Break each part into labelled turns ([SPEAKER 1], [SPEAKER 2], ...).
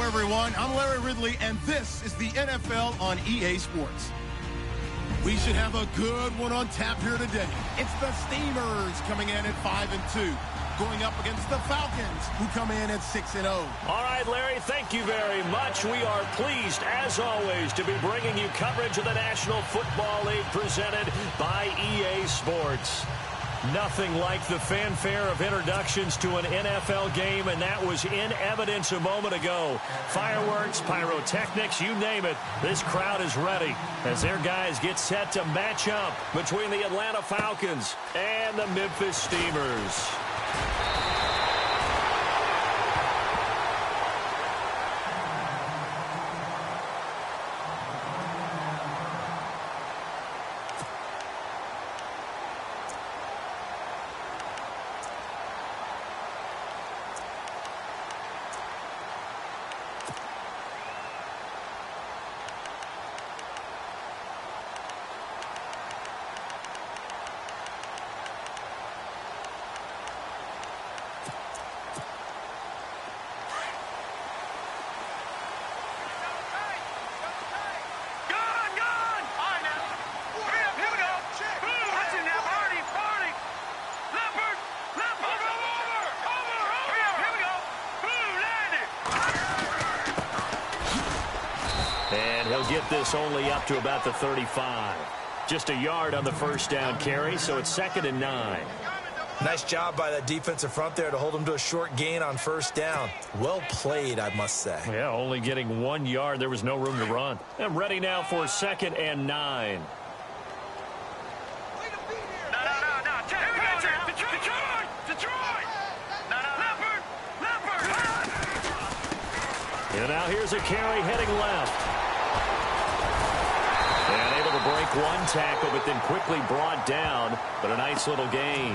[SPEAKER 1] everyone. I'm Larry Ridley, and this is the NFL on EA Sports. We should have a good one on tap here today. It's the Steamers coming in at 5-2, going up against the Falcons, who come in at 6-0.
[SPEAKER 2] All right, Larry, thank you very much. We are pleased, as always, to be bringing you coverage of the National Football League presented by EA Sports. Nothing like the fanfare of introductions to an NFL game, and that was in evidence a moment ago. Fireworks, pyrotechnics, you name it. This crowd is ready as their guys get set to match up between the Atlanta Falcons and the Memphis Steamers. He'll get this only up to about the 35. Just a yard on the first down carry, so it's 2nd and 9.
[SPEAKER 3] Nice job by that defensive front there to hold him to a short gain on first down. Well played, I must say.
[SPEAKER 2] Yeah, only getting 1 yard. There was no room to run. And ready now for 2nd and 9. And now here's a carry heading left. And able to break one tackle, but then quickly brought down. But a nice little gain.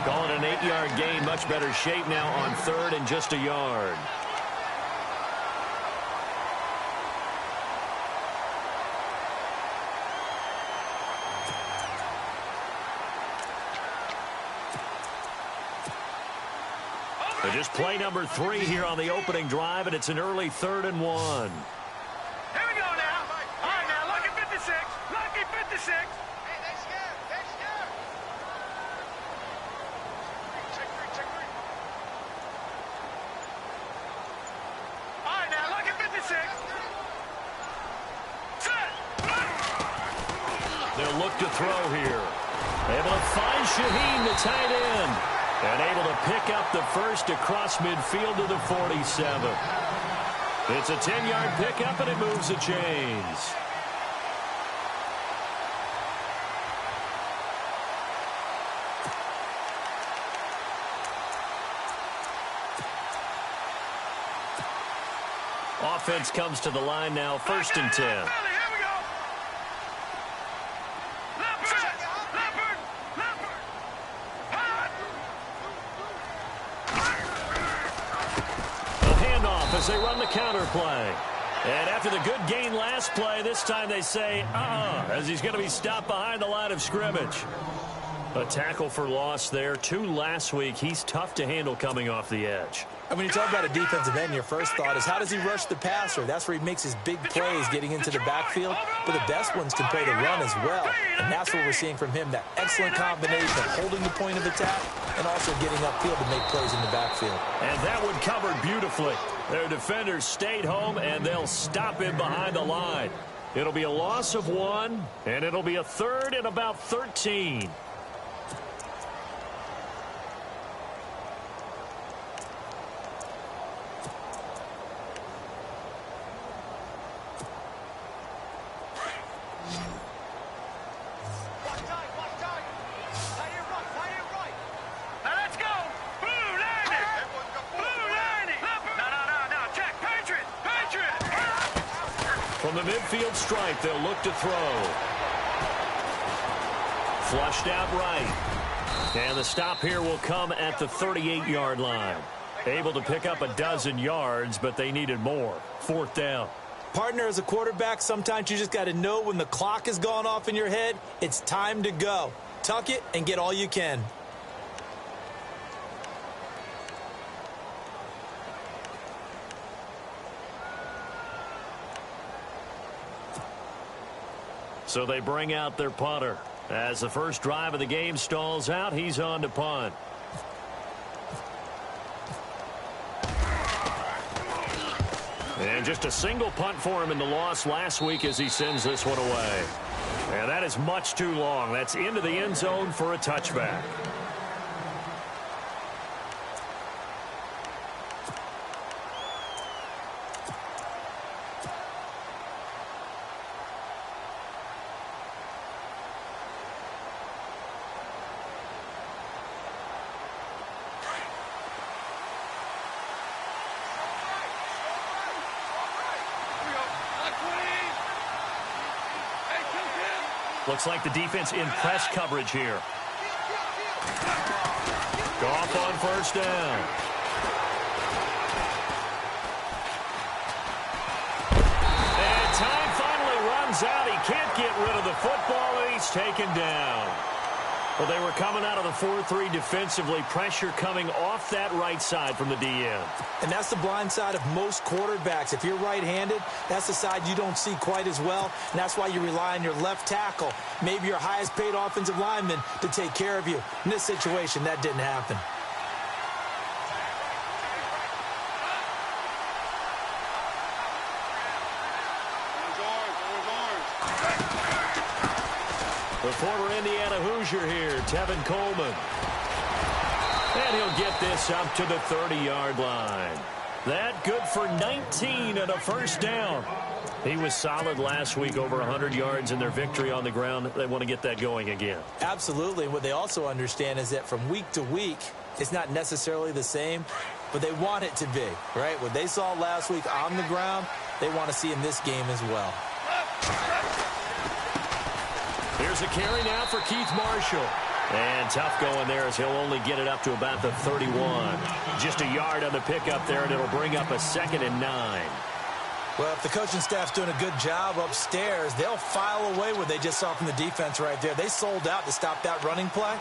[SPEAKER 2] Call it an 8-yard gain. Much better shape now on 3rd and just a yard. So just play number 3 here on the opening drive, and it's an early 3rd and 1. They'll look to throw here. Able to find Shaheen, the tight end. And able to pick up the first across midfield to the 47. It's a 10-yard pickup, and it moves the chains. Offense comes to the line now, 1st and 10. As they run the counter play. And after the good gain last play, this time they say, as he's going to be stopped behind the line of scrimmage. A tackle for loss there. 2 last week. He's tough to handle coming off the edge.
[SPEAKER 3] And when you talk about a defensive end, your first thought is, how does he rush the passer? That's where he makes his big plays, getting into the backfield. But the best ones can play the run as well. And that's what we're seeing from him, that excellent combination of holding the point of attack and also getting upfield to make plays in the backfield.
[SPEAKER 2] And that one covered beautifully. Their defenders stayed home, and they'll stop him behind the line. It'll be a loss of 1, and it'll be a 3rd and about 13. From the midfield stripe, they'll look to throw. Flushed out right. And the stop here will come at the 38-yard line. Able to pick up a dozen yards, but they needed more. 4th down.
[SPEAKER 3] Partner, as a quarterback, sometimes you just got to know when the clock has gone off in your head, it's time to go. Tuck it and get all you can.
[SPEAKER 2] So they bring out their punter. As the first drive of the game stalls out, he's on to punt. And just a single punt for him in the loss last week as he sends this one away. And that is much too long. That's into the end zone for a touchback. Looks like the defense in press coverage here. Goff on first down. And time finally runs out. He can't get rid of the football, and he's taken down. Well, they were coming out of the 4-3 defensively. Pressure coming off that right side from the DN.
[SPEAKER 3] And that's the blind side of most quarterbacks. If you're right-handed, that's the side you don't see quite as well. And that's why you rely on your left tackle, maybe your highest-paid offensive lineman, to take care of you. In this situation, that didn't happen.
[SPEAKER 2] The former Indiana Hoosier here, Tevin Coleman. And he'll get this up to the 30-yard line. That good for 19 and a first down. He was solid last week, over 100 yards in their victory on the ground. They want to get that going again.
[SPEAKER 3] Absolutely. What they also understand is that from week to week, it's not necessarily the same, but they want it to be, right? What they saw last week on the ground, they want to see in this game as well.
[SPEAKER 2] Here's a carry now for Keith Marshall. And tough going there as he'll only get it up to about the 31. Just a yard on the pickup there, and it'll bring up a 2nd and 9.
[SPEAKER 3] Well, if the coaching staff's doing a good job upstairs, they'll file away what they just saw from the defense right there. They sold out to stop that running play.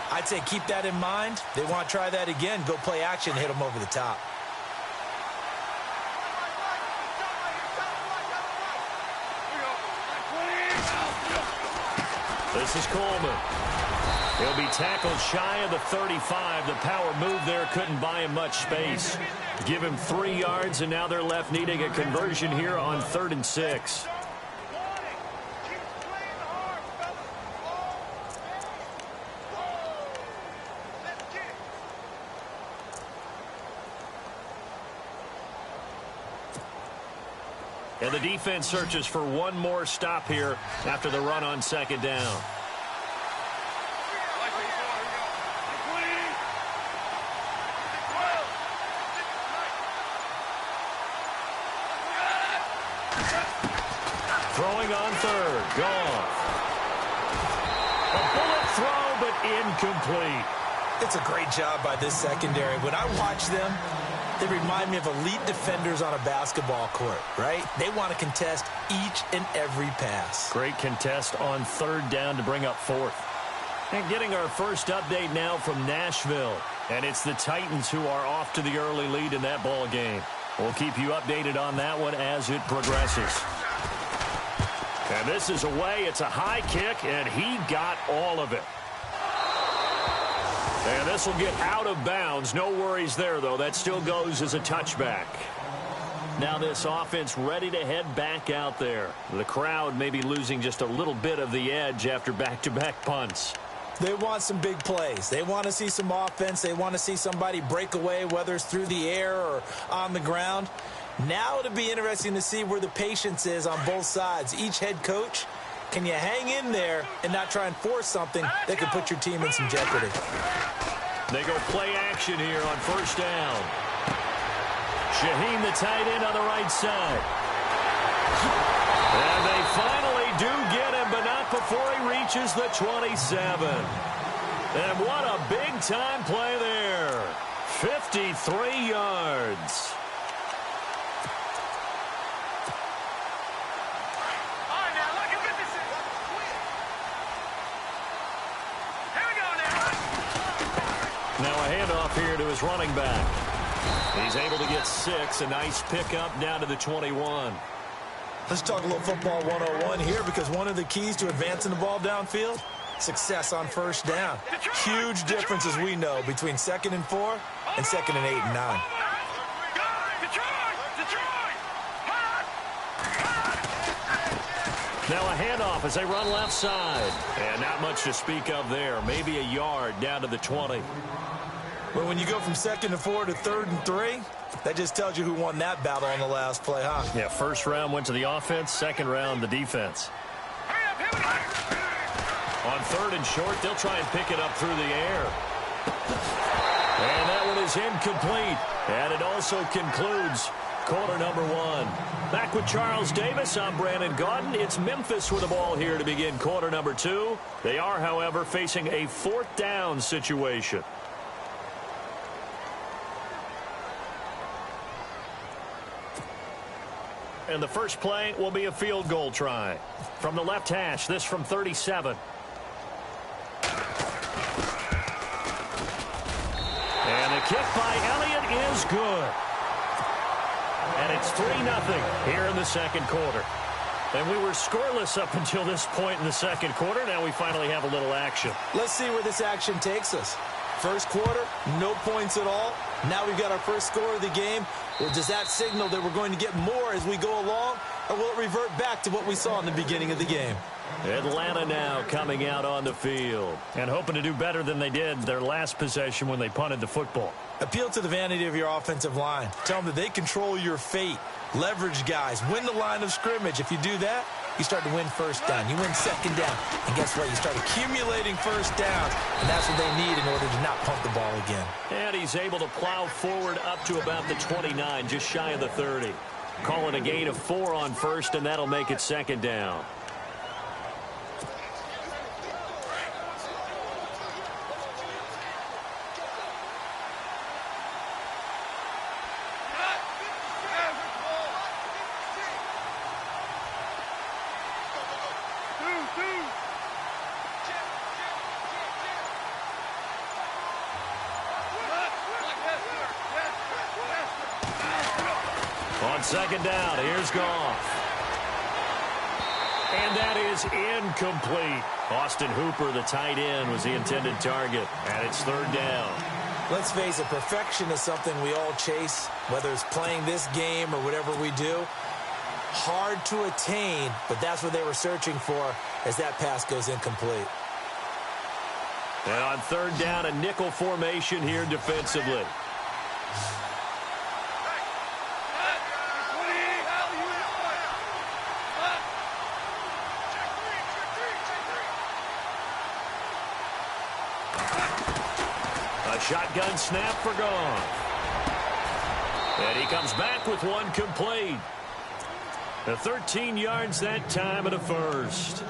[SPEAKER 3] I'd say keep that in mind. They want to try that again. Go play action, hit them over the top.
[SPEAKER 2] This is Coleman. He'll be tackled shy of the 35. The power move there couldn't buy him much space. Give him 3 yards, and now they're left needing a conversion here on 3rd and 6. And the defense searches for one more stop here after the run on 2nd down. Throwing on 3rd. Goff. A bullet throw, but incomplete.
[SPEAKER 3] It's a great job by this secondary. When I watch them, they remind me of elite defenders on a basketball court, right? They want to contest each and every pass.
[SPEAKER 2] Great contest on 3rd down to bring up 4th. And getting our first update now from Nashville. And it's the Titans who are off to the early lead in that ball game. We'll keep you updated on that one as it progresses. And this is away. It's a high kick, and he got all of it. And this will get out of bounds. No worries there, though. That still goes as a touchback. Now this offense ready to head back out there. The crowd may be losing just a little bit of the edge after back-to-back punts.
[SPEAKER 3] They want some big plays. They want to see some offense. They want to see somebody break away, whether it's through the air or on the ground. Now it'll be interesting to see where the patience is on both sides. Each head coach, can you hang in there and not try and force something that could put your team in some jeopardy?
[SPEAKER 2] They go play action here on 1st down. Shaheen, the tight end, on the right side. And they finally do get him, but not before he reaches the 27. And what a big-time play there. 53 yards. Now a handoff here to his running back. He's able to get 6. A nice pickup down to the 21.
[SPEAKER 3] Let's talk a little football 101 here, because one of the keys to advancing the ball downfield, success on first down. Huge difference, as we know, between 2nd and 4 and 2nd and 8 and 9.
[SPEAKER 2] Now a handoff as they run left side. And not much to speak of there. Maybe a yard down to the 20.
[SPEAKER 3] But when you go from 2nd and 4 to 3rd and 3, that just tells you who won that battle on the last play, huh?
[SPEAKER 2] Yeah, first round went to the offense, second round the defense. On 3rd and short, they'll try and pick it up through the air. And that one is incomplete. And it also concludes quarter number 1. Back with Charles Davis, I'm Brandon Gaudin. It's Memphis with the ball here to begin quarter number 2. They are, however, facing a 4th down situation. And the first play will be a field goal try. From the left hash, this from 37. And the kick by Elliott is good. And it's 3-0 here in the second quarter. And we were scoreless up until this point in the second quarter. Now we finally have a little action.
[SPEAKER 3] Let's see where this action takes us. First quarter, no points at all. Now we've got our first score of the game. Well, does that signal that we're going to get more as we go along? Or will it revert back to what we saw in the beginning of the game?
[SPEAKER 2] Atlanta now coming out on the field and hoping to do better than they did their last possession when they punted the football.
[SPEAKER 3] Appeal to the vanity of your offensive line. Tell them that they control your fate. Leverage guys. Win the line of scrimmage. If you do that, you start to win first down. You win second down. And guess what? You start accumulating first downs. And that's what they need in order to not punt the ball again.
[SPEAKER 2] And he's able to plow forward up to about the 29, just shy of the 30. Calling a gain of 4 on first, and that'll make it second down. On second down, here's Goff. And that is incomplete. Austin Hooper, the tight end, was the intended target. And it's 3rd down.
[SPEAKER 3] Let's face it, perfection is something we all chase, whether it's playing this game or whatever we do. Hard to attain, but that's what they were searching for as that pass goes incomplete.
[SPEAKER 2] And on 3rd down, a nickel formation here defensively. Shotgun snap for Goff. And he comes back with one complete. The 13 yards that time of the first.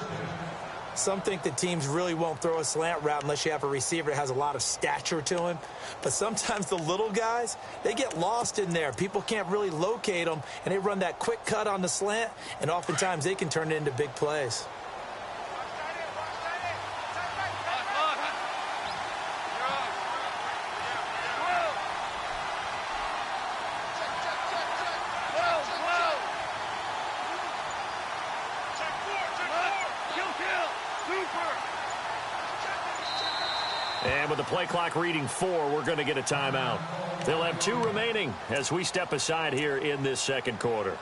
[SPEAKER 3] Some think that teams really won't throw a slant route unless you have a receiver that has a lot of stature to him. But sometimes the little guys, they get lost in there. People can't really locate them, and they run that quick cut on the slant, and oftentimes they can turn it into big plays.
[SPEAKER 2] And with the play clock reading 4, we're going to get a timeout. They'll have 2 remaining as we step aside here in this second quarter.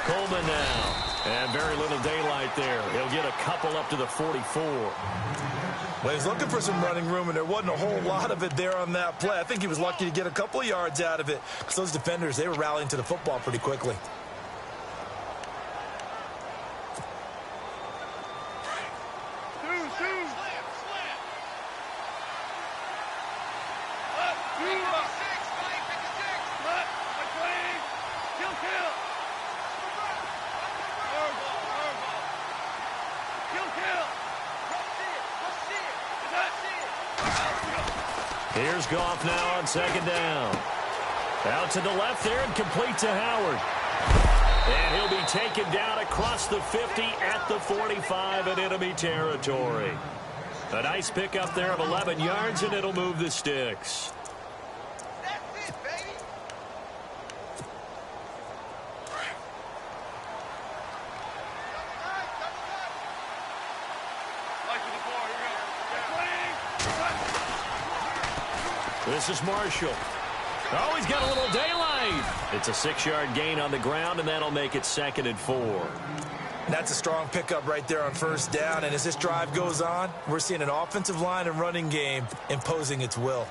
[SPEAKER 2] Coleman now. And very little daylight there. He'll get a couple up to the 44.
[SPEAKER 3] Well, he's looking for some running room, and there wasn't a whole lot of it there on that play. I think he was lucky to get a couple of yards out of it, because those defenders, they were rallying to the football pretty quickly.
[SPEAKER 2] Here's Goff now on second down. Out to the left there and complete to Howard. And he'll be taken down across the 50 at the 45 in enemy territory. A nice pickup there of 11 yards, and it'll move the sticks.
[SPEAKER 4] That's it, baby.
[SPEAKER 2] This is Marshall. Oh, he's got a little daylight. It's a 6-yard gain on the ground, and that'll make it 2nd and 4.
[SPEAKER 3] That's a strong pickup right there on first down. And as this drive goes on, we're seeing an offensive line and running game imposing its will.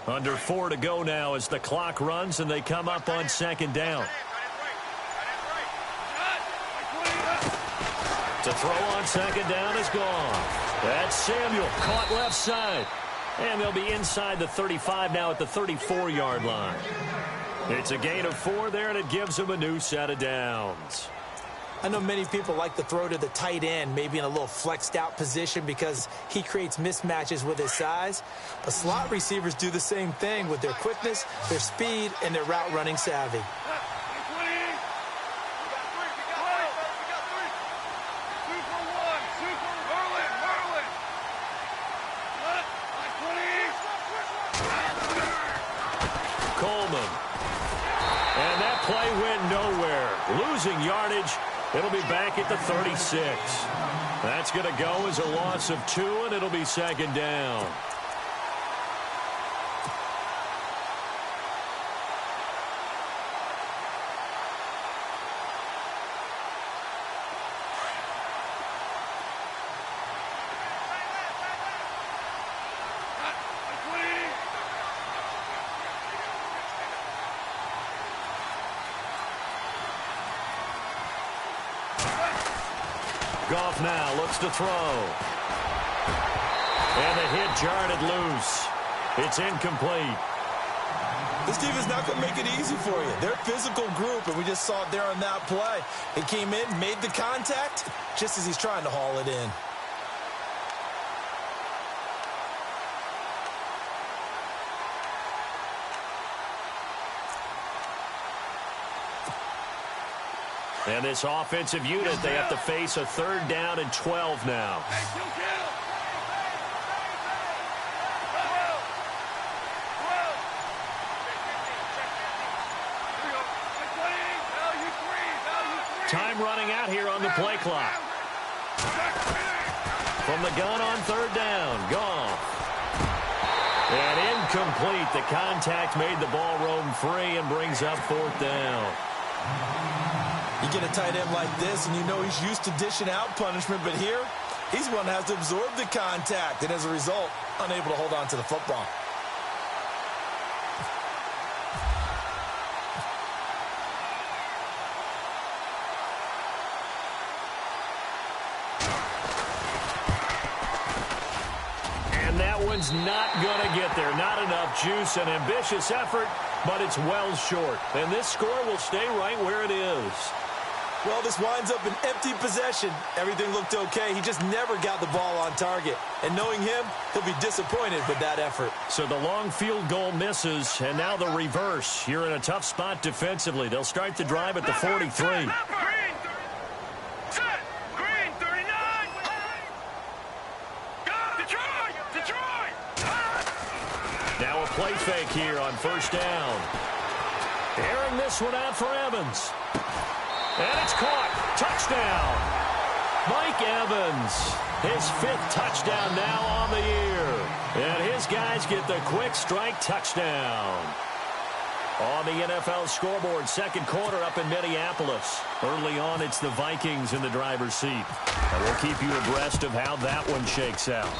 [SPEAKER 2] Under 4 to go now as the clock runs and they come up on 2nd down. To throw on 2nd down is gone. That's Samuel, caught left side. And they'll be inside the 35 now at the 34-yard line. It's a gain of 4 there, and it gives them a new set of downs.
[SPEAKER 3] I know many people like to throw to the tight end, maybe in a little flexed out position because he creates mismatches with his size. But slot receivers do the same thing with their quickness, their speed, and their route running savvy.
[SPEAKER 2] Coleman. And that play went nowhere. Losing yardage. It'll be back at the 36. That's going to go as a loss of 2, and it'll be 2nd down. Goff now looks to throw. And the hit jarred it loose. It's incomplete.
[SPEAKER 3] This defense not going to make it easy for you. They're a physical group, and we just saw it there on that play. He came in, made the contact, just as he's trying to haul it in.
[SPEAKER 2] And this offensive unit, they have to face a 3rd down and 12 now. Time running out here on the play clock. From the gun on 3rd down, Goff. And incomplete. The contact made the ball roam free and brings up 4th down.
[SPEAKER 3] You get a tight end like this, and you know he's used to dishing out punishment, but here, he's one that has to absorb the contact, and as a result, unable to hold on to the football.
[SPEAKER 2] And that one's not going to get there. Not enough juice, an ambitious effort, but it's well short. And this score will stay right where it is.
[SPEAKER 3] Well, this winds up an empty possession. Everything looked okay. He just never got the ball on target. And knowing him, he'll be disappointed with that effort.
[SPEAKER 2] So the long field goal misses, and now the reverse. You're in a tough spot defensively. They'll start the drive at the 43. Now a play fake here on 1st down. Airing this one out for Evans. And it's caught. Touchdown. Mike Evans, his 5th touchdown now on the year. And his guys get the quick strike touchdown. On the NFL scoreboard, 2nd quarter up in Minneapolis. Early on, it's the Vikings in the driver's seat. And we'll keep you abreast of how that one shakes out.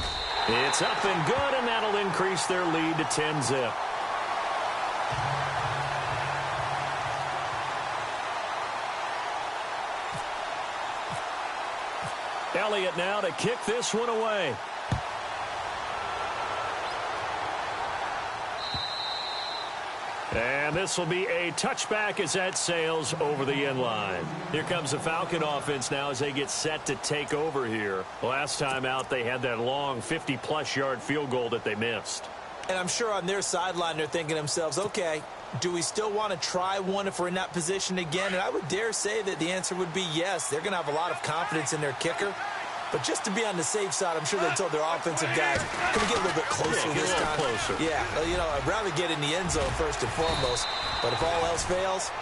[SPEAKER 2] It's up and good, and that'll increase their lead to 10-zip. Elliott now to kick this one away. And this will be a touchback as that sails over the end line. Here comes the Falcon offense now as they get set to take over here. Last time out, they had that long 50-plus yard field goal that they missed.
[SPEAKER 3] And I'm sure on their sideline they're thinking to themselves, okay, do we still want to try one if we're in that position again? And I would dare say that the answer would be yes. They're going to have a lot of confidence in their kicker. But just to be on the safe side, I'm sure they told their offensive guys, can we get a little bit closer this time?
[SPEAKER 2] Closer.
[SPEAKER 3] Yeah, you know, I'd rather get in the end zone first and foremost. But if all else fails,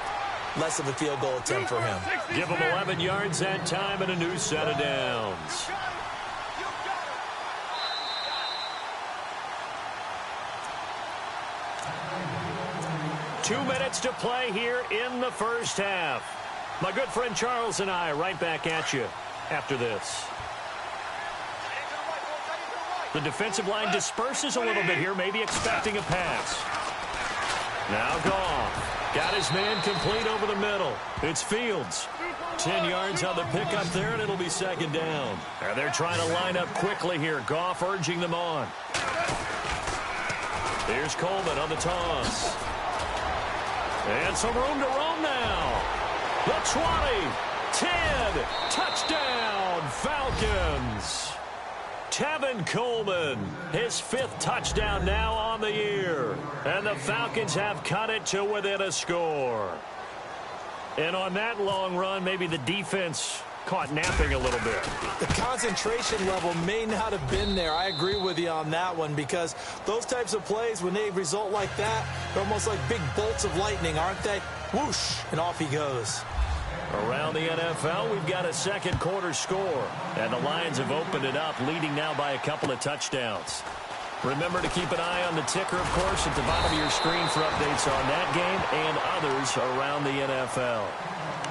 [SPEAKER 3] less of a field goal attempt for him.
[SPEAKER 2] Give him 11 yards that time and a new set of downs. Two minutes to play here in the first half. My good friend Charles and I right back at you after this. The defensive line disperses a little bit here, maybe expecting a pass. Now Goff. Got his man complete over the middle. It's Fields. 10 yards on the pickup there, and it'll be second down. And they're trying to line up quickly here. Goff urging them on. Here's Coleman on the toss. And some room to roam now. The 20, 10, touchdown, Falcons. Tevin Coleman, his 5th touchdown now on the year. And the Falcons have cut it to within a score. And on that long run, maybe the defense caught napping a little bit.
[SPEAKER 3] The concentration level may not have been there. I agree with you on that one because those types of plays, when they result like that, they're almost like big bolts of lightning, aren't they? Whoosh, and off he goes.
[SPEAKER 2] Around the NFL, we've got a second quarter score. And the Lions have opened it up, leading now by a couple of touchdowns. Remember to keep an eye on the ticker, of course, at the bottom of your screen for updates on that game and others around the NFL.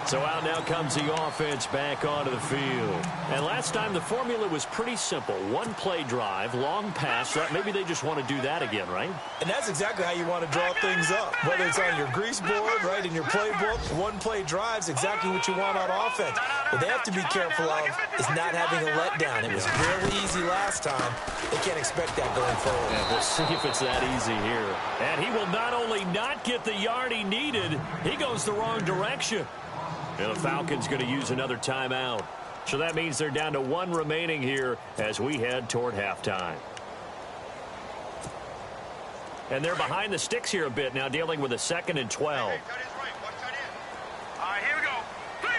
[SPEAKER 2] So out now comes the offense back onto the field. And last time the formula was pretty simple. One play drive, long pass. Maybe they just want to do that again, right?
[SPEAKER 3] And that's exactly how you want to draw things up. Whether it's on your grease board, right, in your playbook, one play drive's exactly what you want on offense. What they have to be careful of is not having a letdown. It was really easy last time. They can't expect that going forward.
[SPEAKER 2] Yeah, we'll see if it's that easy here. And he will not only not get the yard he needed, he goes the wrong direction. And the Falcons going to use another timeout. So that means they're down to one remaining here as we head toward halftime. And they're behind the sticks here a bit now, dealing with a 2nd and 12.
[SPEAKER 4] All right, here we go. 3-9-10.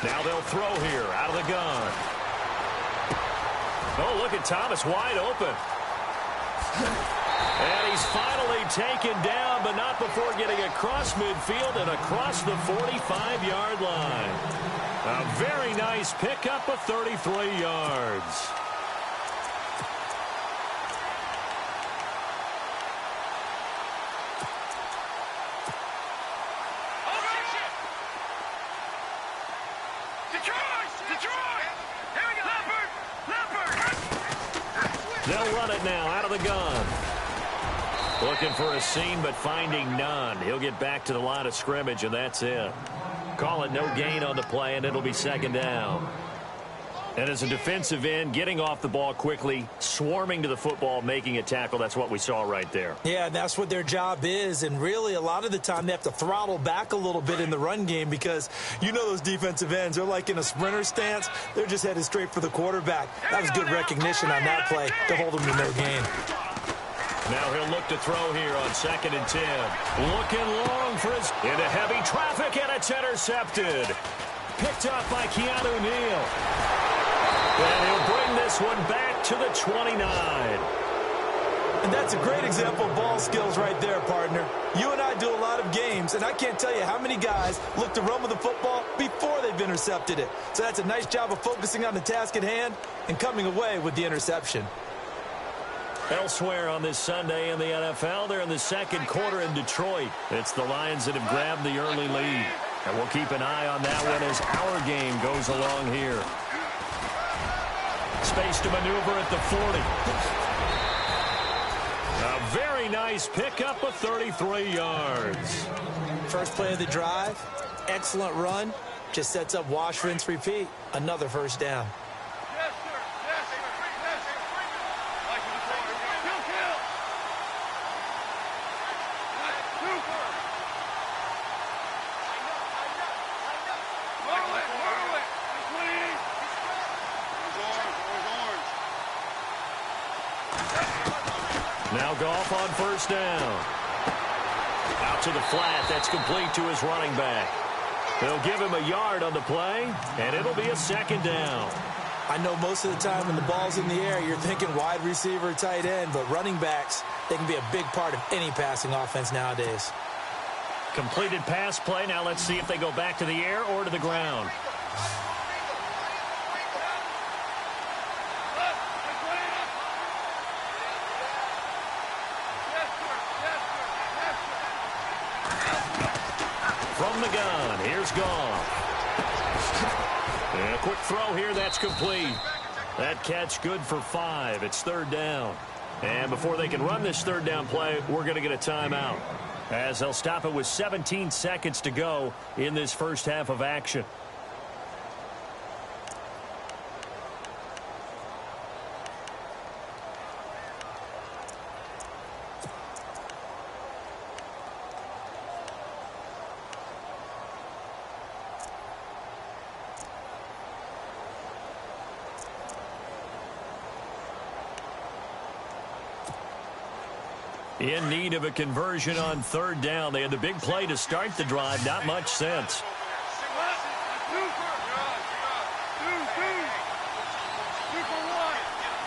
[SPEAKER 2] Now they'll throw here out of the gun. Oh, look at Thomas wide open. And he's finally taken down, but not before getting across midfield and across the 45-yard line. A very nice pickup of 33 yards. They'll run it now out of the gun. Looking for a seam, but finding none. He'll get back to the line of scrimmage, and that's it. Call it no gain on the play, and it'll be second down. And as a defensive end, getting off the ball quickly, swarming to the football, making a tackle, that's what we saw right there.
[SPEAKER 3] Yeah, and that's what their job is. And really, a lot of the time, they have to throttle back a little bit in the run game because you know those defensive ends, they're like in a sprinter stance. They're just headed straight for the quarterback. That was good recognition on that play to hold them to no gain.
[SPEAKER 2] Now he'll look to throw here on 2nd and 10. Looking long for his into heavy traffic, and it's intercepted. Picked up by Keanu Neal. And he'll bring this one back to the 29.
[SPEAKER 3] And that's a great example of ball skills right there, partner. You and I do a lot of games, and I can't tell you how many guys look to run with the football before they've intercepted it. So that's a nice job of focusing on the task at hand and coming away with the interception.
[SPEAKER 2] Elsewhere on this Sunday in the NFL, they're in the second quarter in Detroit. It's the Lions that have grabbed the early lead. And we'll keep an eye on that one as our game goes along here. Space to maneuver at the 40. A very nice pickup of 33 yards.
[SPEAKER 3] First play of the drive, excellent run. Just sets up wash, rinse, repeat. Another first down.
[SPEAKER 2] Now Goff on first down. Out to the flat. That's complete to his running back. They'll give him a yard on the play, and it'll be a second down.
[SPEAKER 3] I know most of the time when the ball's in the air, you're thinking wide receiver, tight end, but running backs, they can be a big part of any passing offense nowadays.
[SPEAKER 2] Completed pass play. Now let's see if they go back to the air or to the ground. From the gun, here's Goff. And a quick throw here, that's complete. That catch good for 5. It's third down. And before they can run this third down play, we're going to get a timeout, as they'll stop it with 17 seconds to go in this first half of action. In need of a conversion on third down. They had the big play to start the drive. Not much sense.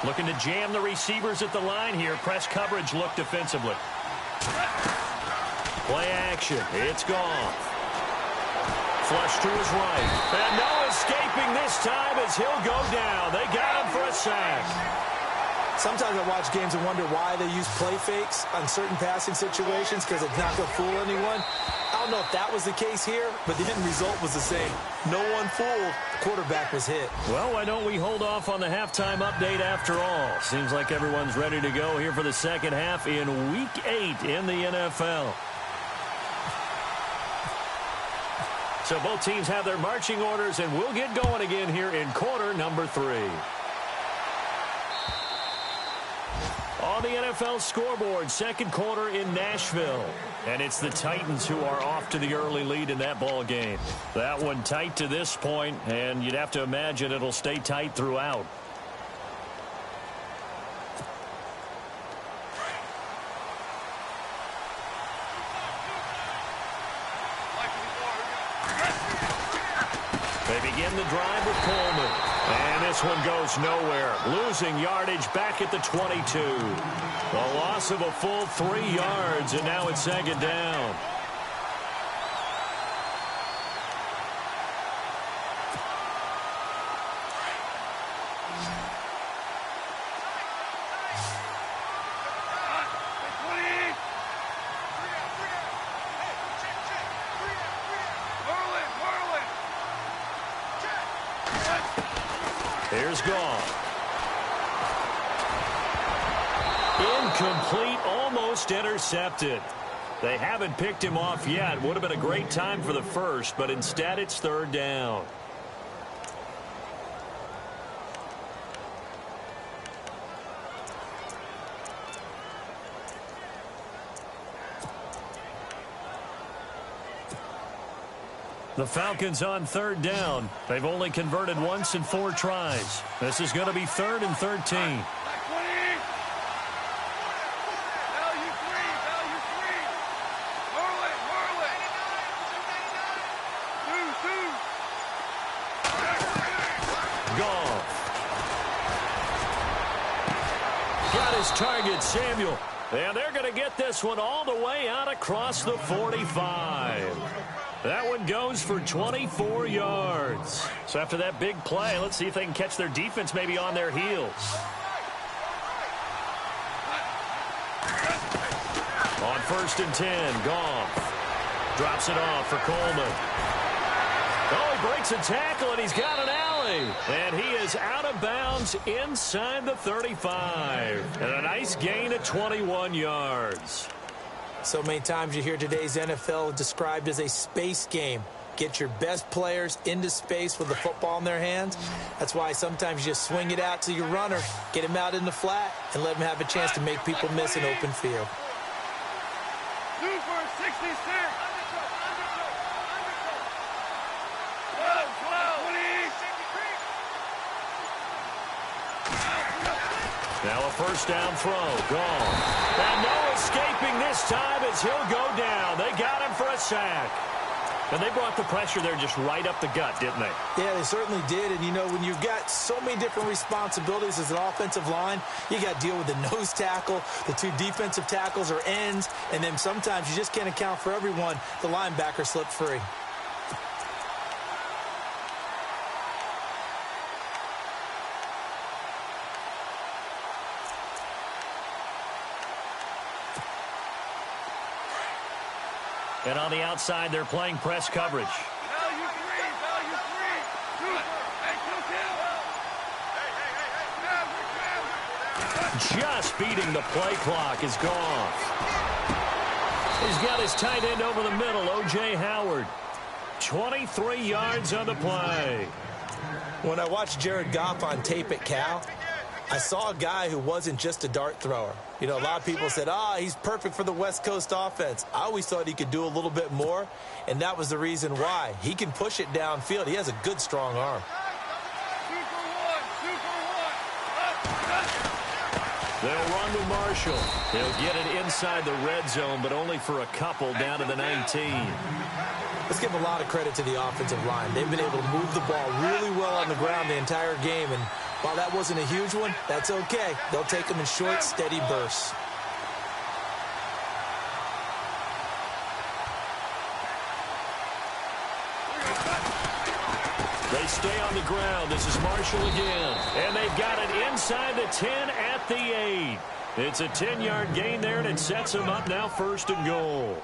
[SPEAKER 2] Looking to jam the receivers at the line here. Press coverage look defensively. Play action. It's gone. Flush to his right. And no escaping this time as he'll go down. They got him for a sack.
[SPEAKER 3] Sometimes I watch games and wonder why they use play fakes on certain passing situations, because it's not going to fool anyone. I don't know if that was the case here, but the end result was the same. No one fooled. The quarterback was hit.
[SPEAKER 2] Well, why don't we hold off on the halftime update after all? Seems like everyone's ready to go here for the second half in Week 8 in the NFL. So both teams have their marching orders, and we'll get going again here in quarter number 3. On the NFL scoreboard, second quarter in Nashville. And it's the Titans who are off to the early lead in that ball game. That one tight to this point, and you'd have to imagine it'll stay tight throughout. They begin the drive with Coleman. And this one goes nowhere. Losing yardage back at the 22. A loss of a full 3 yards, and now it's second down. Here's Goff. Incomplete, almost intercepted. They haven't picked him off yet. Would have been a great time for the first, but instead it's third down. The Falcons on third down. They've only converted once in 4 tries. This is going to be 3rd and 13. Goff. Got his target, Samuel. And they're going to get this one all the way out across the 45. That one goes for 24 yards. So after that big play, let's see if they can catch their defense maybe on their heels. On 1st and 10, Goff drops it off for Coleman. Oh, he breaks a tackle, and he's got an alley. And he is out of bounds inside the 35. And a nice gain of 21 yards.
[SPEAKER 3] So many times you hear today's NFL described as a space game. Get your best players into space with the football in their hands. That's why sometimes you just swing it out to your runner, get him out in the flat, and let him have a chance to make people miss an open field.
[SPEAKER 4] 2 for 66.
[SPEAKER 2] Now a first down throw. Gone. And no escaping this time as he'll go down. They got him for a sack. And they brought the pressure there just right up the gut, didn't they?
[SPEAKER 3] Yeah, they certainly did. And, you know, when you've got so many different responsibilities as an offensive line, you got to deal with the nose tackle, the two defensive tackles or ends, and then sometimes you just can't account for everyone. The linebacker slipped free.
[SPEAKER 2] And on the outside, they're playing press coverage.
[SPEAKER 4] Value three. Super. Hey,
[SPEAKER 2] Just beating the play clock is gone. He's got his tight end over the middle, O.J. Howard. 23 yards on the play.
[SPEAKER 3] When I watched Jared Goff on tape at Cal, I saw a guy who wasn't just a dart thrower. You know, a lot of people said, he's perfect for the West Coast offense. I always thought he could do a little bit more, and that was the reason why. He can push it downfield. He has a good, strong arm.
[SPEAKER 2] They'll run to Marshall. He'll get it inside the red zone, but only for a couple down to the 19.
[SPEAKER 3] Let's give a lot of credit to the offensive line. They've been able to move the ball really well on the ground the entire game, and while that wasn't a huge one, that's okay. They'll take them in short, steady bursts.
[SPEAKER 2] They stay on the ground. This is Marshall again. And they've got it inside the 10 at the 8. It's a 10-yard gain there, and it sets them up now 1st and goal.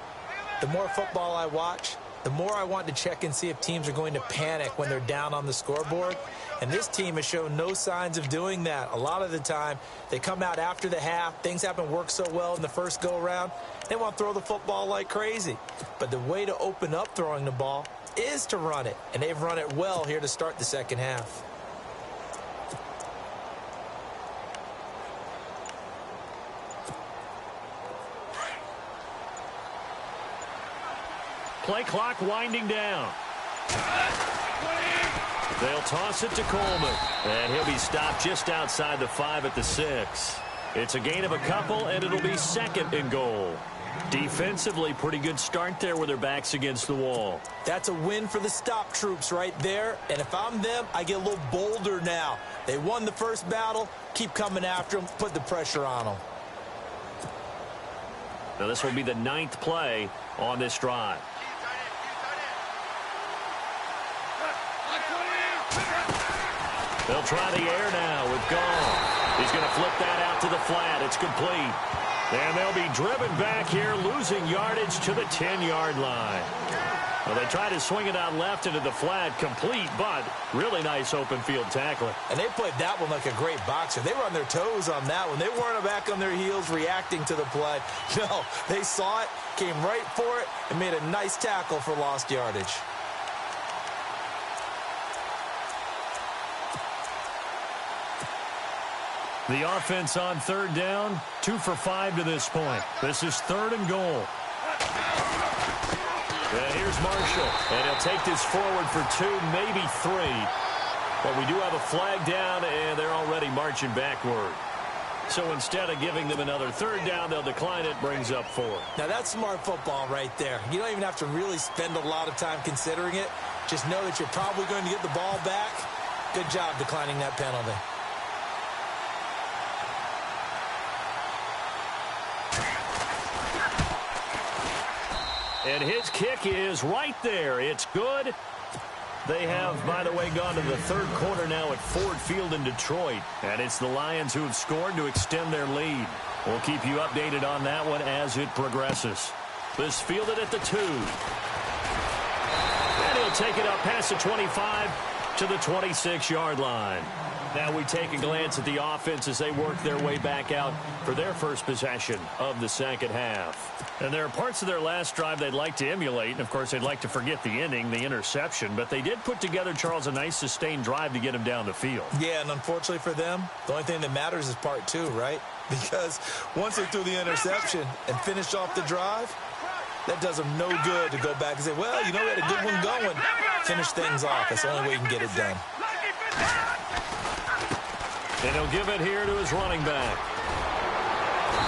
[SPEAKER 3] The more football I watch, the more I want to check and see if teams are going to panic when they're down on the scoreboard. And this team has shown no signs of doing that. A lot of the time, they come out after the half. Things haven't worked so well in the first go-around. They want to throw the football like crazy. But the way to open up throwing the ball is to run it. And they've run it well here to start the second half.
[SPEAKER 2] Play clock winding down. They'll toss it to Coleman. And he'll be stopped just outside the 5 at the 6. It's a gain of a couple, and it'll be 2nd and goal. Defensively, pretty good start there with their backs against the wall.
[SPEAKER 3] That's a win for the stop troops right there. And if I'm them, I get a little bolder now. They won the first battle. Keep coming after them. Put the pressure on them.
[SPEAKER 2] Now this will be the 9th play on this drive. They'll try the air now with Gall. He's going to flip that out to the flat. It's complete. And they'll be driven back here, losing yardage to the 10-yard line. Well, they try to swing it out left into the flat, complete, but really nice open field tackling.
[SPEAKER 3] And they played that one like a great boxer. They were on their toes on that one. They weren't back on their heels reacting to the play. No, they saw it, came right for it, and made a nice tackle for lost yardage.
[SPEAKER 2] The offense on 3rd down, 2 for 5 to this point. This is 3rd and goal. And here's Marshall, and he'll take this forward for 2, maybe 3. But we do have a flag down, and they're already marching backward. So instead of giving them another 3rd down, they'll decline it, brings up 4.
[SPEAKER 3] Now that's smart football right there. You don't even have to really spend a lot of time considering it. Just know that you're probably going to get the ball back. Good job declining that penalty.
[SPEAKER 2] And his kick is right there. It's good. They have, by the way, gone to the 3rd quarter now at Ford Field in Detroit. And it's the Lions who have scored to extend their lead. We'll keep you updated on that one as it progresses. This fielded at the 2. And he'll take it up past the 25 to the 26-yard line. Now we take a glance at the offense as they work their way back out for their first possession of the second half. And there are parts of their last drive they'd like to emulate. And, of course, they'd like to forget the inning, the interception. But they did put together, Charles, a nice sustained drive to get him down the field.
[SPEAKER 3] Yeah, and unfortunately for them, the only thing that matters is part 2, right? Because once they threw the interception and finished off the drive, that does them no good to go back and say, well, you know, we had a good one going. Finish things off. That's the only way you can get it done.
[SPEAKER 2] And he'll give it here to his running back.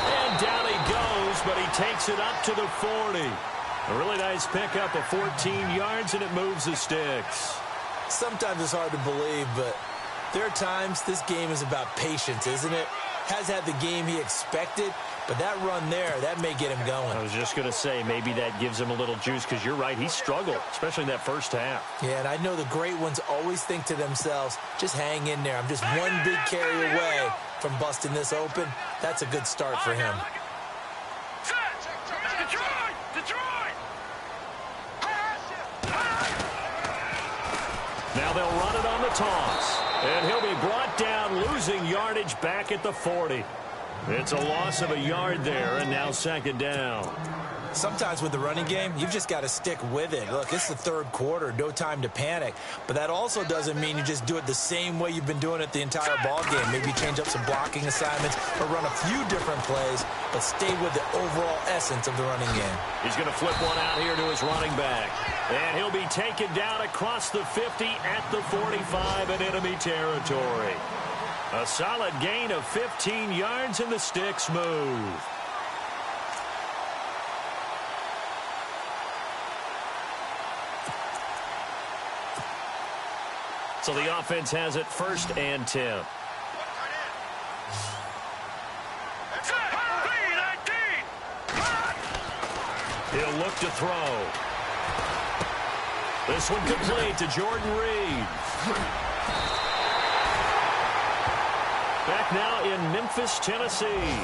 [SPEAKER 2] And down he goes, but he takes it up to the 40. A really nice pickup of 14 yards, and it moves the sticks.
[SPEAKER 3] Sometimes it's hard to believe, but there are times this game is about patience, isn't it? Has had the game he expected, but that run there, that may get him going.
[SPEAKER 2] I was just going to say, maybe that gives him a little juice, because you're right, he struggled, especially in that first half.
[SPEAKER 3] Yeah, and I know the great ones always think to themselves, just hang in there. I'm just one big carry away from busting this open. That's a good start for him.
[SPEAKER 2] Now they'll run it on the toss. And he'll be brought down, losing yardage back at the 40. It's a loss of a yard there, and now second down.
[SPEAKER 3] Sometimes with the running game, you've just got to stick with it. Look, it's the third quarter, no time to panic. But that also doesn't mean you just do it the same way you've been doing it the entire ball game. Maybe change up some blocking assignments or run a few different plays, but stay with the overall essence of the running game.
[SPEAKER 2] He's going to flip one out here to his running back. And he'll be taken down across the 50 at the 45 in enemy territory. A solid gain of 15 yards, and the sticks move. So the offense has it 1st and 10. He'll look to throw. This one complete to Jordan Reed. Back now in Memphis, Tennessee.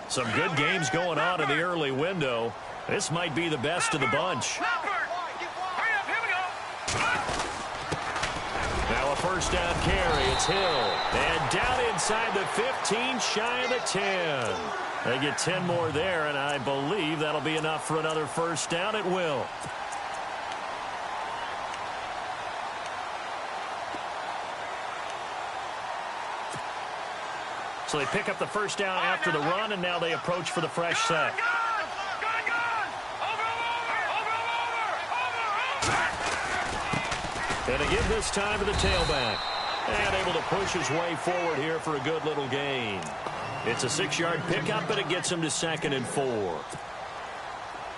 [SPEAKER 2] Some good games going on in the early window. This might be the best of the bunch. Now a first down carry. It's Hill. And down inside the 15, shy of the 10. They get 10 more there, and I believe that'll be enough for another first down. It will. So they pick up the first down after the run, and now they approach for the fresh set. And again this time to the tailback. And able to push his way forward here for a good little gain. It's a 6-yard pickup, but it gets him to 2nd and 4.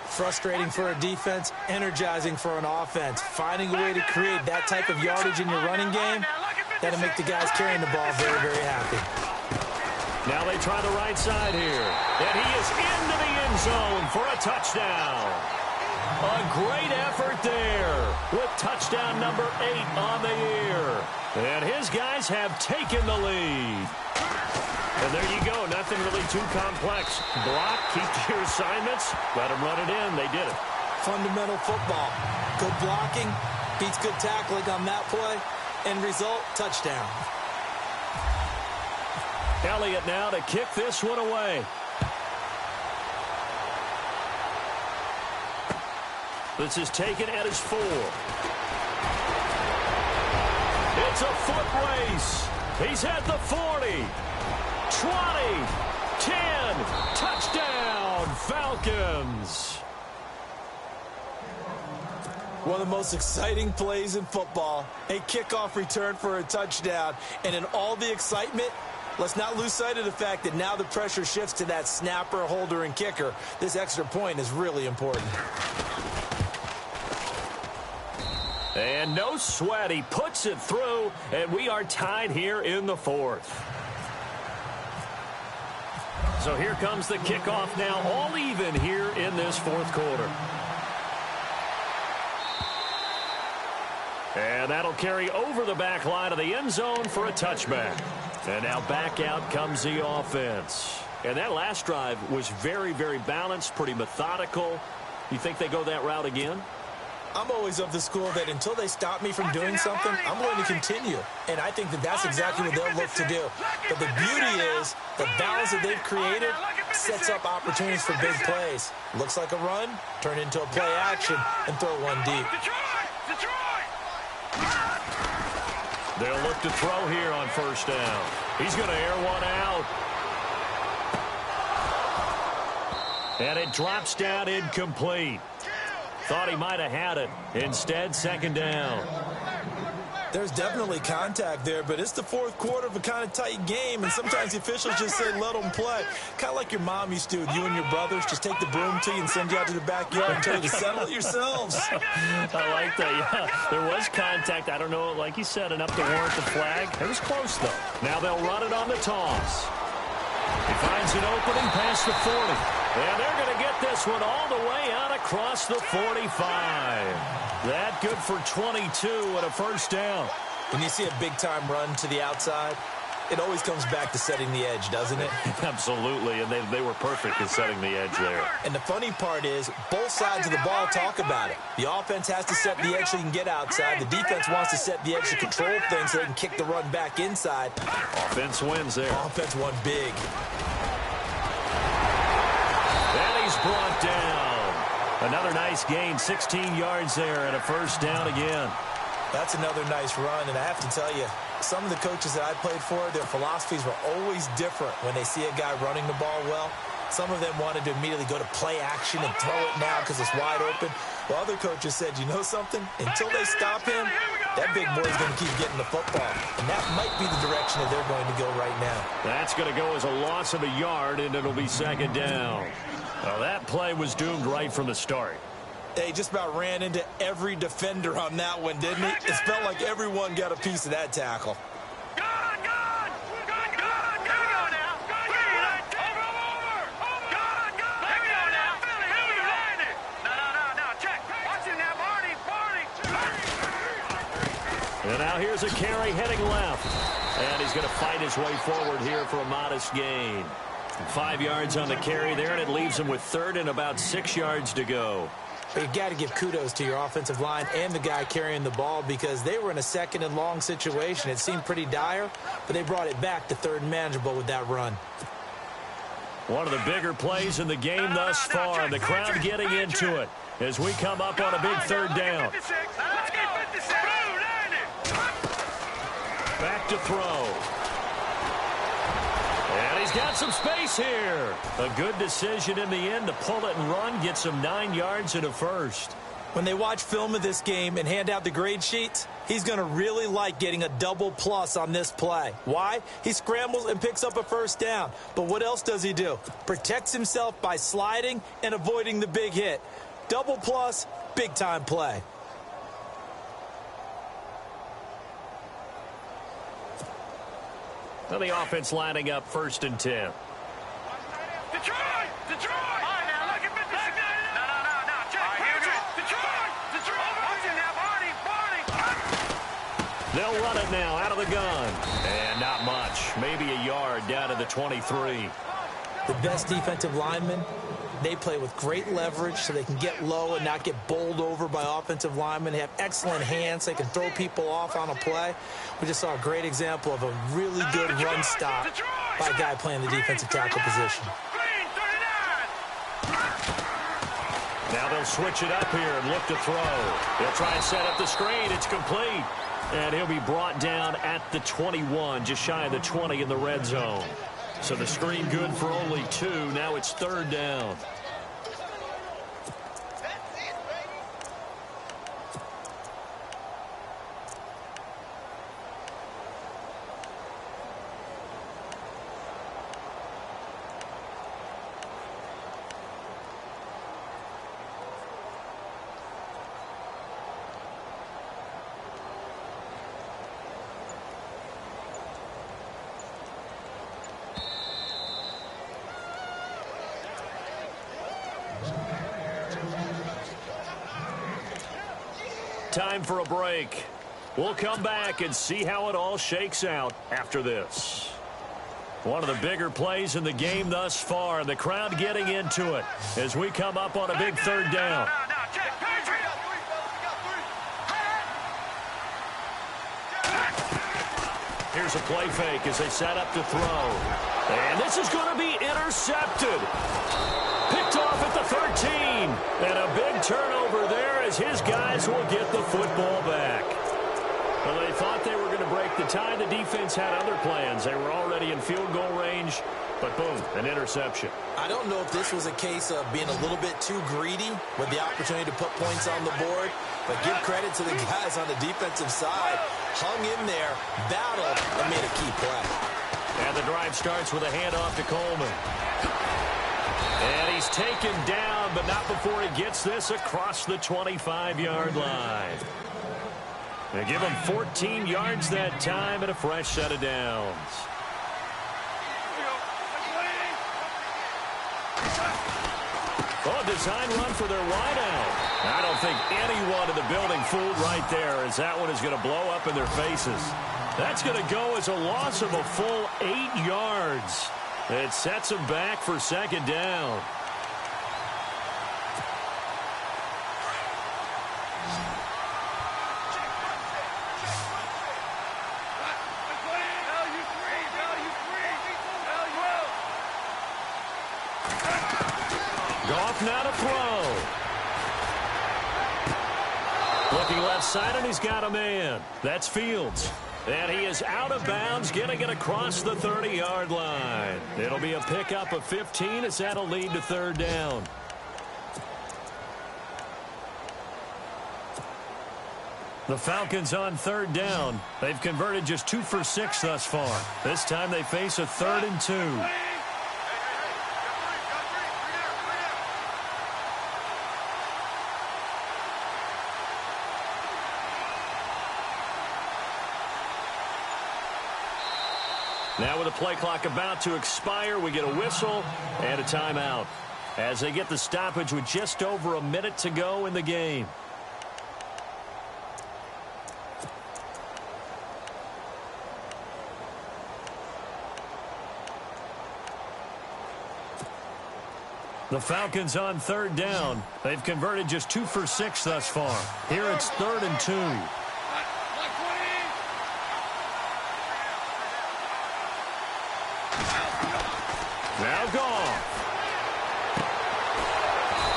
[SPEAKER 3] Frustrating for a defense, energizing for an offense. Finding a way to create that type of yardage in your running game, that'll make the guys carrying the ball very, very happy.
[SPEAKER 2] Now they try the right side here. And he is into the end zone for a touchdown. A great effort there with touchdown number 8 on the year. And his guys have taken the lead. And there you go. Nothing really too complex. Block, keep to your assignments, let them run it in. They did it.
[SPEAKER 3] Fundamental football. Good blocking beats good tackling on that play. End result, touchdown.
[SPEAKER 2] Elliott now to kick this one away. This is taken at his 4. It's a foot race. He's at the 40, 20, 10, touchdown, Falcons.
[SPEAKER 3] One of the most exciting plays in football, a kickoff return for a touchdown. And in all the excitement, let's not lose sight of the fact that now the pressure shifts to that snapper, holder, and kicker. This extra point is really important.
[SPEAKER 2] And no sweat. He puts it through, and we are tied here in the 4th. So here comes the kickoff now, all even here in this 4th quarter. And that'll carry over the back line of the end zone for a touchback. And now back out comes the offense. And that last drive was very, very balanced, pretty methodical. You think they go that route again?
[SPEAKER 3] I'm always of the school that until they stop me from doing something, I'm going to continue. And I think that that's exactly what they'll look to do. But the beauty is the balance that they've created, sets up opportunities for big plays. Looks like a run, turn into a play action, and throw one deep.
[SPEAKER 2] They'll look to throw here on first down. He's going to air one out. And it drops down incomplete. Thought he might have had it. Instead, second down.
[SPEAKER 3] There's definitely contact there, but it's the fourth quarter of a kind of tight game, and sometimes the officials just say let them play. Kind of like your mom used to with you and your brothers. Just take the broom to you and send you out to the backyard and tell you to settle it yourselves.
[SPEAKER 2] I like that, yeah. There was contact. I don't know, like you said, enough to warrant the flag. It was close, though. Now they'll run it on the toss. He finds an opening past the 40. And they're going to get this one all the way out across the 45. That good for 22 and a first down.
[SPEAKER 3] When you see a big-time run to the outside, it always comes back to setting the edge, doesn't it?
[SPEAKER 2] Absolutely, and they were perfect in setting the edge there.
[SPEAKER 3] And the funny part is, both sides of the ball talk about it. The offense has to set the edge so you can get outside. The defense wants to set the edge to control things so they can kick the run back inside.
[SPEAKER 2] Offense wins there.
[SPEAKER 3] Offense won big.
[SPEAKER 2] And he's brought down. Another nice gain, 16 yards there and a first down again.
[SPEAKER 3] That's another nice run, and I have to tell you, some of the coaches that I played for, their philosophies were always different when they see a guy running the ball well. Some of them wanted to immediately go to play action and throw it now because it's wide open. While other coaches said, you know something? Until they stop him, that big boy's going to keep getting the football. And that might be the direction that they're going to go right now.
[SPEAKER 2] That's going to go as a loss of a yard, and it'll be second down. Well, that play was doomed right from the start.
[SPEAKER 3] They just about ran into every defender on that one, didn't he? It felt like everyone got a piece of that tackle.
[SPEAKER 2] And now here's a carry heading left. And he's going to fight his way forward here for a modest gain. 5 yards on the carry there, and it leaves him with third and about 6 yards to go.
[SPEAKER 3] But you've got to give kudos to your offensive line and the guy carrying the ball because they were in a second and long situation. It seemed pretty dire, but they brought it back to third and manageable with that run.
[SPEAKER 2] One of the bigger plays in the game thus far, and the crowd getting into it as we come up on a big third down. Back to throw. And he's got some space here. A good decision in the end to pull it and run, gets him 9 yards and a first.
[SPEAKER 3] When they watch film of this game and hand out the grade sheets, he's going to really like getting a double plus on this play. Why? He scrambles and picks up a first down. But what else does he do? Protects himself by sliding and avoiding the big hit. Double plus, big-time play.
[SPEAKER 2] Now the offense lining up 1st and 10.
[SPEAKER 4] Detroit! Detroit! All right, now look at Mississippi. No. Check. Detroit! Watching now, Barney.
[SPEAKER 2] They'll run it now out of the gun. And not much. Maybe a yard down to the 23.
[SPEAKER 3] The best defensive linemen, they play with great leverage so they can get low and not get bowled over by offensive linemen. They have excellent hands. They can throw people off on a play. We just saw a great example of a really good run stop by a guy playing the defensive tackle position.
[SPEAKER 2] Now they'll switch it up here and look to throw. They'll try and set up the screen. It's complete. And he'll be brought down at the 21, just shy of the 20 in the red zone. So the screen good for only 2. Now it's third down. Time for a break. We'll come back and see how it all shakes out after this. One of the bigger plays in the game thus far, and the crowd getting into it as we come up on a big third down. Here's a play fake as they set up to throw. And this is going to be intercepted. Picked off at the 13. And a big turnover there as his guys will get the football back. Well, they thought they were going to break the tie. The defense had other plans. They were already in field goal range, but boom, an interception.
[SPEAKER 3] I don't know if this was a case of being a little bit too greedy with the opportunity to put points on the board, but give credit to the guys on the defensive side. Hung in there, battled, and made a key play.
[SPEAKER 2] And the drive starts with a handoff to Coleman. And he's taken down, but not before he gets this across the 25-yard line. They give him 14 yards that time and a fresh set of downs. Oh, design run for their wideout. I don't think anyone in the building fooled right there, as that one is going to blow up in their faces. That's going to go as a loss of a full 8 yards. It sets them back for second down. Goff now to throw. Looking left side, and he's got a man. That's Fields. And he is out of bounds, getting it across the 30-yard line. It'll be a pickup of 15 as that'll lead to third down. The Falcons on third down. They've converted just 2 for 6 thus far. This time they face a 3rd and 2. Now with the play clock about to expire, we get a whistle and a timeout as they get the stoppage with just over a minute to go in the game. The Falcons on third down. They've converted just 2 for 6 thus far. Here it's 3rd and 2. Now Goff.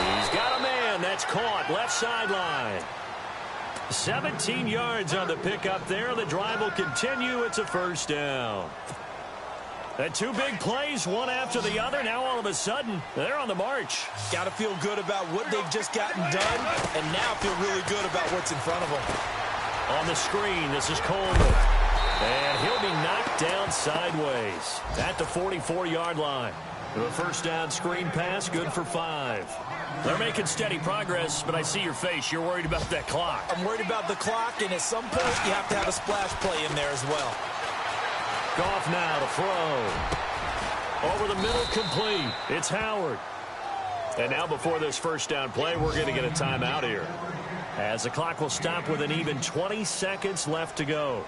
[SPEAKER 2] He's got a man. That's caught. Left sideline. 17 yards on the pickup there. The drive will continue. It's a first down. And 2 big plays, one after the other. Now all of a sudden, they're on the march.
[SPEAKER 3] Got to feel good about what they've just gotten done, and now feel really good about what's in front of them.
[SPEAKER 2] On the screen, this is Coleman. And he'll be knocked down sideways at the 44-yard line. The first down screen pass, good for 5. They're making steady progress, but I see your face. You're worried about that clock.
[SPEAKER 3] I'm worried about the clock, and at some point, you have to have a splash play in there as well.
[SPEAKER 2] Goff now to throw. Over the middle, complete. It's Howard. And now before this first down play, we're going to get a timeout here, as the clock will stop with an even 20 seconds left to go.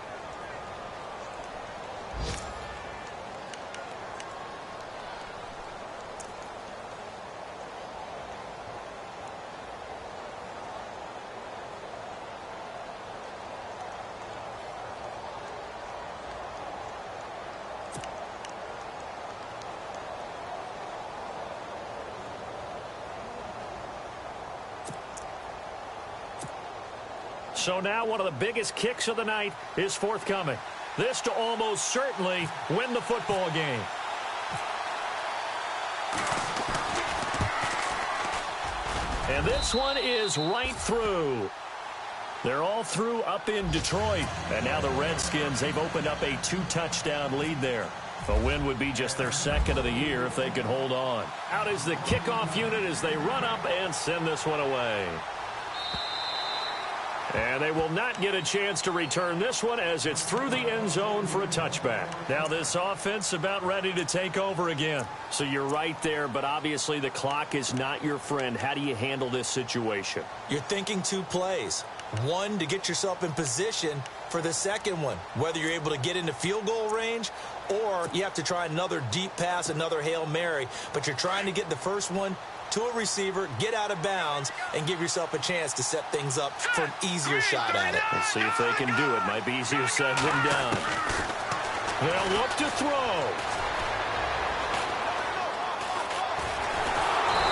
[SPEAKER 2] So now one of the biggest kicks of the night is forthcoming. This to almost certainly win the football game. And this one is right through. They're all through up in Detroit. And now the Redskins, they've opened up a 2-touchdown lead there. A win would be just their 2nd of the year if they could hold on. Out is the kickoff unit as they run up and send this one away. And they will not get a chance to return this one as it's through the end zone for a touchback. Now this offense about ready to take over again. So you're right there, but obviously the clock is not your friend. How do you handle this situation?
[SPEAKER 3] You're thinking 2 plays. One, to get yourself in position for the second one, whether you're able to get into field goal range or you have to try another deep pass, another Hail Mary. But you're trying to get the first one to a receiver, get out of bounds, and give yourself a chance to set things up for an easier shot at it.
[SPEAKER 2] Let's see if they can do it. Might be easier said than done. They'll look to throw.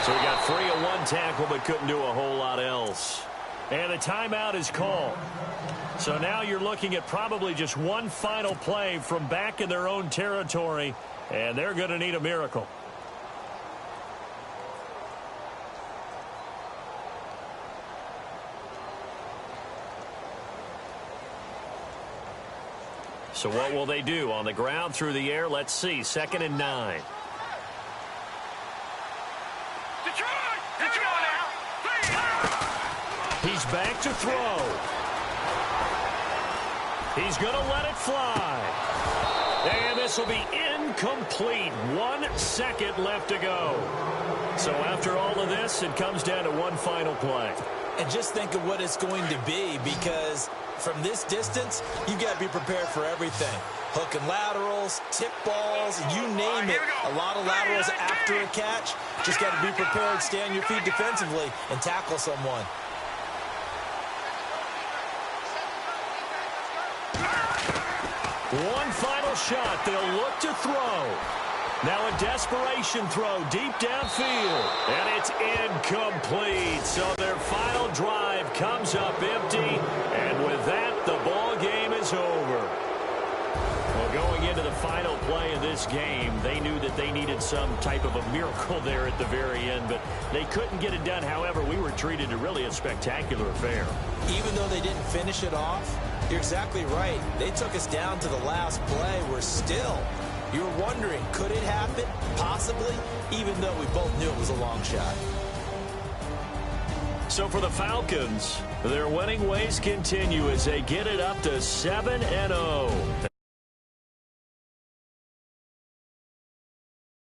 [SPEAKER 2] So he got free of one tackle but couldn't do a whole lot else. And the timeout is called. So now you're looking at probably just one final play from back in their own territory, and they're going to need a miracle. So what will they do? On the ground, through the air, let's see. 2nd and 9. He's back to throw. He's going to let it fly. And this will be incomplete. 1 second left to go. So after all of this, it comes down to one final play.
[SPEAKER 3] And just think of what it's going to be, because from this distance, you've got to be prepared for everything. Hook and laterals, tip balls, you name it. A lot of laterals after a catch. Just got to be prepared, stay on your feet defensively, and tackle someone.
[SPEAKER 2] One final shot. They'll look to throw. Now a desperation throw deep downfield. And it's incomplete. So their final drive comes up empty. And with that, the ball game is over. Well, going into the final play of this game, they knew that they needed some type of a miracle there at the very end, but they couldn't get it done. However, we were treated to really a spectacular affair.
[SPEAKER 3] Even though they didn't finish it off, you're exactly right. They took us down to the last play. We're still, you're wondering, could it happen? Possibly, even though we both knew it was a long shot.
[SPEAKER 2] So for the Falcons, their winning ways continue as they get it up to 7-0.